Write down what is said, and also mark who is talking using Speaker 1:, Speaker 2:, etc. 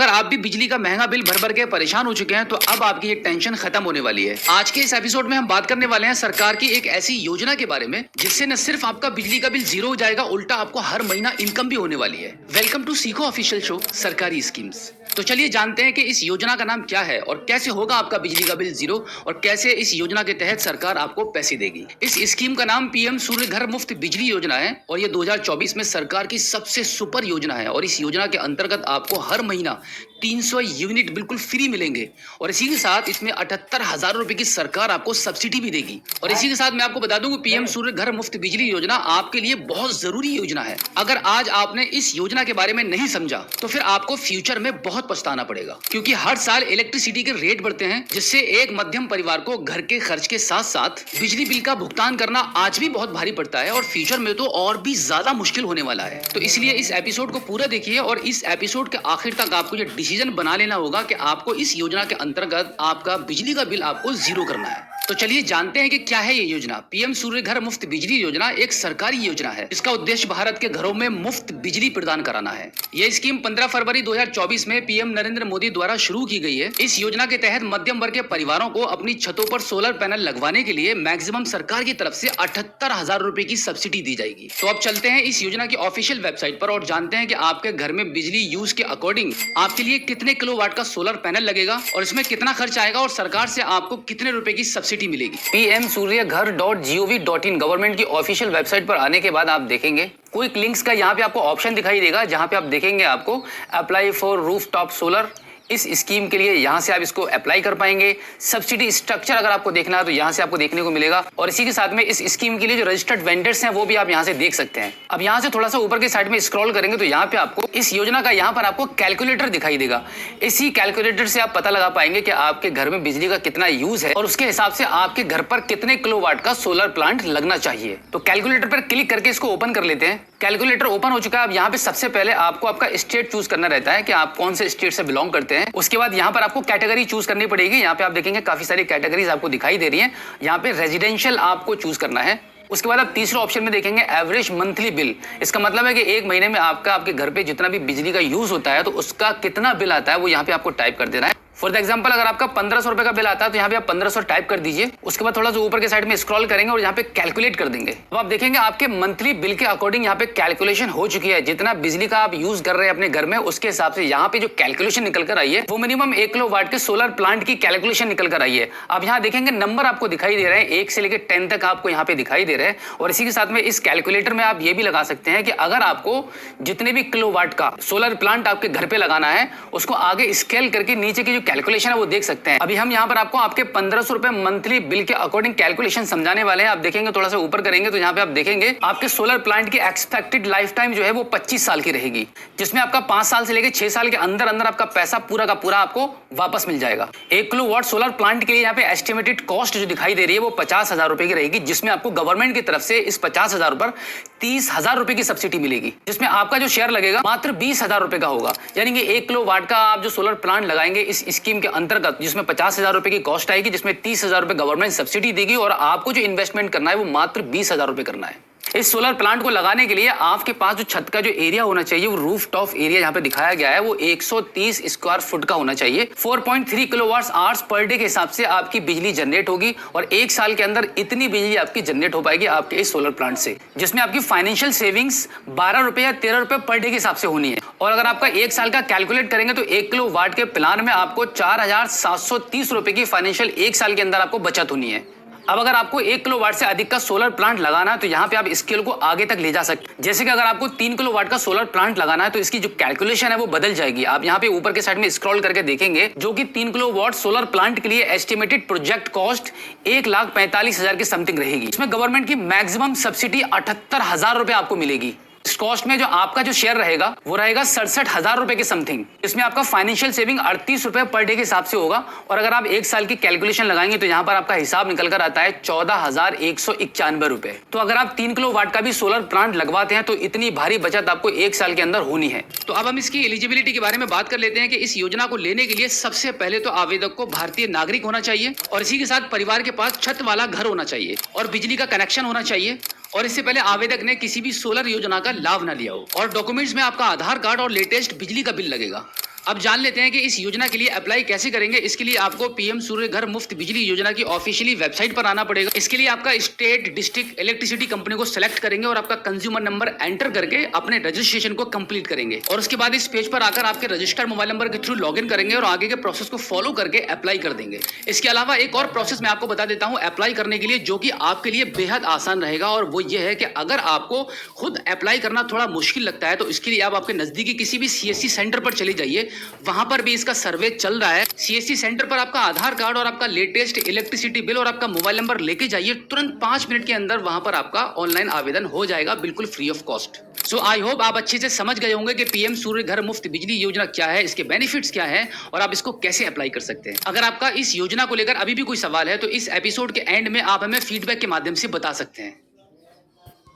Speaker 1: अगर आप भी बिजली का महंगा बिल भर भर के परेशान हो चुके हैं तो अब आपकी ये टेंशन खत्म होने वाली है। आज के इस एपिसोड में हम बात करने वाले हैं सरकार की एक ऐसी योजना के बारे में जिससे न सिर्फ आपका बिजली का बिल जीरो हो जाएगा, उल्टा आपको हर महीना इनकम भी होने वाली है। वेलकम टू सीखो ऑफिशियल शो सरकारी स्कीम्स। तो चलिए जानते हैं कि इस योजना का नाम क्या है और कैसे होगा आपका बिजली का बिल जीरो और कैसे इस योजना के तहत सरकार आपको पैसे देगी। इस स्कीम का नाम पीएम सूर्य घर मुफ्त बिजली योजना है और ये 2024 में सरकार की सबसे सुपर योजना है। और इस योजना के अंतर्गत आपको हर महीना 300 यूनिट बिल्कुल फ्री मिलेंगे और इसी के साथ इसमें 78,000 रुपए की सरकार आपको सब्सिडी भी देगी। और इसी के साथ मैं आपको बता दूं कि पीएम सूर्य घर मुफ्त बिजली योजना आपके लिए बहुत जरूरी योजना है। अगर आज आपने इस योजना के बारे में नहीं समझा तो फिर आपको फ्यूचर में बहुत पछताना पड़ेगा, क्योंकि हर साल इलेक्ट्रिसिटी के रेट बढ़ते हैं जिससे एक मध्यम परिवार को घर के खर्च के साथ साथ बिजली बिल का भुगतान करना आज भी बहुत भारी पड़ता है और फ्यूचर में तो और भी ज्यादा मुश्किल होने वाला है। तो इसलिए इस एपिसोड को पूरा देखिए और इस एपिसोड के आखिर तक आपको ये डिसीजन बना लेना होगा कि आपको इस योजना के अंतर्गत आपका बिजली का बिल आपको जीरो करना है। तो चलिए जानते हैं कि क्या है ये योजना। पीएम सूर्य घर मुफ्त बिजली योजना एक सरकारी योजना है। इसका उद्देश्य भारत के घरों में मुफ्त बिजली प्रदान कराना है। यह स्कीम 15 फरवरी 2024 में पीएम नरेंद्र मोदी द्वारा शुरू की गई है। इस योजना के तहत मध्यम वर्ग के परिवारों को अपनी छतों पर सोलर पैनल लगवाने के लिए मैक्सिमम सरकार की तरफ से 78,000 रुपए की सब्सिडी दी जाएगी। तो अब चलते हैं इस योजना की ऑफिशियल वेबसाइट पर और जानते हैं कि आपके घर में बिजली यूज के अकॉर्डिंग आपके लिए कितने किलोवाट का सोलर पैनल लगेगा और इसमें कितना खर्च आएगा और सरकार से आपको कितने रुपए की सब्सिडी मिलेगी। पीएम सूर्य घर .gov.in गवर्नमेंट की ऑफिशियल वेबसाइट पर आने के बाद आप देखेंगे क्विक लिंक्स का यहाँ पे आपको ऑप्शन दिखाई देगा, जहाँ पे आप देखेंगे आपको अप्लाई फॉर रूफटॉप सोलर। इस स्कीम के लिए यहाँ से आप इसको अप्लाई कर पाएंगे। सब्सिडी स्ट्रक्चर अगर आपको देखना है तो यहाँ से आपको देखने को मिलेगा और इसी के साथ में इस स्कीम के लिए जो रजिस्टर्ड वेंडर्स हैं वो भी आप यहाँ से देख सकते हैं। अब यहाँ से थोड़ा सा ऊपर के साइड में स्क्रॉल करेंगे तो यहाँ पे आपको इस योजना का यहाँ पर आपको कैलकुलेटर दिखाई देगा। इसी कैलकुलेटर से आप पता लगा पाएंगे कि आपके घर में बिजली का कितना यूज है और उसके हिसाब से आपके घर पर कितने किलोवाट का सोलर प्लांट लगना चाहिए। तो कैलकुलेटर पर क्लिक करके इसको ओपन कर लेते हैं। कैलकुलेटर ओपन हो चुका है। अब यहाँ पे सबसे पहले आपको आपका स्टेट चूज करना रहता है कि आप कौन से स्टेट से बिलोंग करते हैं। उसके बाद यहाँ पर आपको कैटेगरी चूज करनी पड़ेगी। यहाँ पे आप देखेंगे काफी सारी कैटेगरीज आपको दिखाई दे रही हैं। यहाँ पे रेजिडेंशियल आपको चूज करना है। उसके बाद आप तीसरे ऑप्शन में देखेंगे एवरेज मंथली बिल। इसका मतलब है कि एक महीने में आपके घर पे जितना भी बिजली का यूज होता है तो उसका कितना बिल आता है वो यहाँ पे आपको टाइप कर देना है। फॉर एग्जाम्पल अगर आपका 1500 रुपए का बिल आता है तो यहाँ पे आप 1500 टाइप कर दीजिए। उसके बाद थोड़ा सा ऊपर के साइड में स्क्रॉल करेंगे और यहाँ पे कैलकुलेट कर देंगे। अब आप देखेंगे आपके मंथली बिल के अकॉर्डिंग यहाँ पे कैलकुलेशन हो चुकी है। जितना बिजली का आप यूज कर रहे हैं अपने घर में उसके हिसाब से यहाँ पे जो कैलकुलेशन निकल कर आई है वो मिनिमम 1 किलोवाट के सोलर प्लांट की कैलकुलेशन निकल कर आई है। आप यहाँ देखेंगे नंबर आपको दिखाई दे रहे हैं 1 से लेकर 10 तक आपको यहाँ पे दिखाई दे रहे हैं। और इसी के साथ में इस कैलकुलेटर में आप ये भी लगा सकते हैं कि अगर आपको जितने भी किलोवाट का सोलर प्लांट आपके घर पे लगाना है उसको आगे स्केल करके नीचे की जो कैलकुलेशन है वो देख सकते हैं। अभी हम यहाँ पर आपको आपके 1500 रुपए मंथली बिल के अकॉर्डिंग कैलकुलेशन समझाने वाले हैं। आप देखेंगे थोड़ा सा ऊपर करेंगे तो यहाँ पे आप देखेंगे आपके सोलर प्लांट की एक्सपेक्टेड लाइफ टाइम जो है वो 25 साल की रहेगी, जिसमें आपका 5 साल से लेकर 6 साल के अंदर अंदर आपका पैसा पूरा का पूरा आपको वापस मिल जाएगा। 1 किलोवाट सोलर प्लांट के लिए यहाँ पे एस्टिमेटेड कॉस्ट जो दिखाई दे रही है वो 50,000 रुपए की रहेगी, जिसमें आपको गवर्नमेंट की तरफ से इस 50,000 पर 30,000 रुपए की सब्सिडी मिलेगी, जिसमें आपका जो शेयर लगेगा मात्र 20,000 रुपए का होगा। यानी कि 1 किलोवाट का आप जो सोलर प्लांट लगाएंगे इस स्कीम के अंतर्गत जिसमें 50,000 रुपए की कॉस्ट आएगी, जिसमें 30,000 रुपए गवर्नमेंट सब्सिडी देगी और आपको जो इन्वेस्टमेंट करना है वो मात्र 20,000 रुपए करना है। इस सोलर प्लांट को लगाने के लिए आपके पास जो छत का जो एरिया होना चाहिए वो रूफ टॉप एरिया यहाँ पे दिखाया गया है वो 130 स्क्वायर फुट का होना चाहिए। 4.3 किलोवाट आवर्स पर डे के हिसाब से आपकी बिजली जनरेट होगी और 1 साल के अंदर इतनी बिजली आपकी जनरेट हो पाएगी आपके इस सोलर प्लांट से, जिसमें आपकी फाइनेंशियल सेविंग्स 12 रुपए या 13 रुपए पर डे के हिसाब से होनी है। और अगर आपका 1 साल का कैलकुलेट करेंगे तो 1 किलोवाट के प्लान में आपको 4,730 रुपए की फाइनेंशियल 1 साल के अंदर आपको बचत होनी है। अब अगर आपको 1 किलोवाट से अधिक का सोलर प्लांट लगाना है तो यहाँ पे आप स्केल को आगे तक ले जा सकते हैं। जैसे कि अगर आपको 3 किलोवाट का सोलर प्लांट लगाना है तो इसकी जो कैलकुलेशन है वो बदल जाएगी। आप यहाँ पे ऊपर के साइड में स्क्रॉल करके देखेंगे जो कि 3 किलोवाट सोलर प्लांट के लिए एस्टिमेटेड प्रोजेक्ट कॉस्ट 1,45,000 के समथिंग रहेगी। इसमें गवर्नमेंट की मैक्सिमम सब्सिडी 78,000 रुपए आपको मिलेगी। इस कॉस्ट में जो आपका जो शेयर रहेगा वो रहेगा 67,000 रुपए के समथिंग। इसमें आपका फाइनेंशियल सेविंग 38 रुपए पर डे के हिसाब से होगा और अगर आप 1 साल की कैलकुलेशन लगाएंगे तो यहाँ पर आपका हिसाब निकल कर आता है 14,191 रुपए। तो अगर आप 3 किलोवाट का भी सोलर प्लांट लगवाते हैं तो इतनी भारी बचत आपको 1 साल के अंदर होनी है। तो अब हम इसकी एलिजिबिलिटी के बारे में बात कर लेते हैं कि इस योजना को लेने के लिए सबसे पहले तो आवेदक को भारतीय नागरिक होना चाहिए और इसी के साथ परिवार के पास छत वाला घर होना चाहिए और बिजली का कनेक्शन होना चाहिए और इससे पहले आवेदक ने किसी भी सोलर योजना का लाभ ना लिया हो और डॉक्यूमेंट्स में आपका आधार कार्ड और लेटेस्ट बिजली का बिल लगेगा। अब जान लेते हैं कि इस योजना के लिए अप्लाई कैसे करेंगे। इसके लिए आपको पीएम सूर्य घर मुफ्त बिजली योजना की ऑफिशियली वेबसाइट पर आना पड़ेगा। इसके लिए आपका स्टेट डिस्ट्रिक्ट इलेक्ट्रिसिटी कंपनी को सिलेक्ट करेंगे और आपका कंज्यूमर नंबर एंटर करके अपने रजिस्ट्रेशन को कंप्लीट करेंगे और उसके बाद इस पेज पर आकर आपके रजिस्टर्ड मोबाइल नंबर के थ्रू लॉगिन करेंगे और आगे के प्रोसेस को फॉलो करके अप्लाई कर देंगे। इसके अलावा एक और प्रोसेस मैं आपको बता देता हूं अप्लाई करने के लिए, जो कि आपके लिए बेहद आसान रहेगा, और वो ये है कि अगर आपको खुद अप्लाई करना थोड़ा मुश्किल लगता है तो इसके लिए आप आपके नजदीकी किसी भी सीएससी सेंटर पर चले जाइए। वहां पर भी इसका सर्वे चल रहा है। सीएससी सेंटर पर आपका आधार कार्ड और आपका लेटेस्ट इलेक्ट्रिसिटी बिल और आपका मोबाइल नंबर लेके जाइए। तुरंत 5 मिनट के अंदर वहां पर आपका ऑनलाइन आवेदन हो जाएगा, बिल्कुल free of cost. So I hope आप अच्छे से समझ गए होंगे कि पीएम सूर्य घर मुफ्त बिजली योजना क्या है, इसके बेनिफिट्स क्या है और आप इसको कैसे अप्लाई कर सकते हैं। अगर आपका इस योजना को लेकर अभी भी कोई सवाल है तो इस एपिसोड के एंड में आप हमें फीडबैक के माध्यम से बता सकते हैं।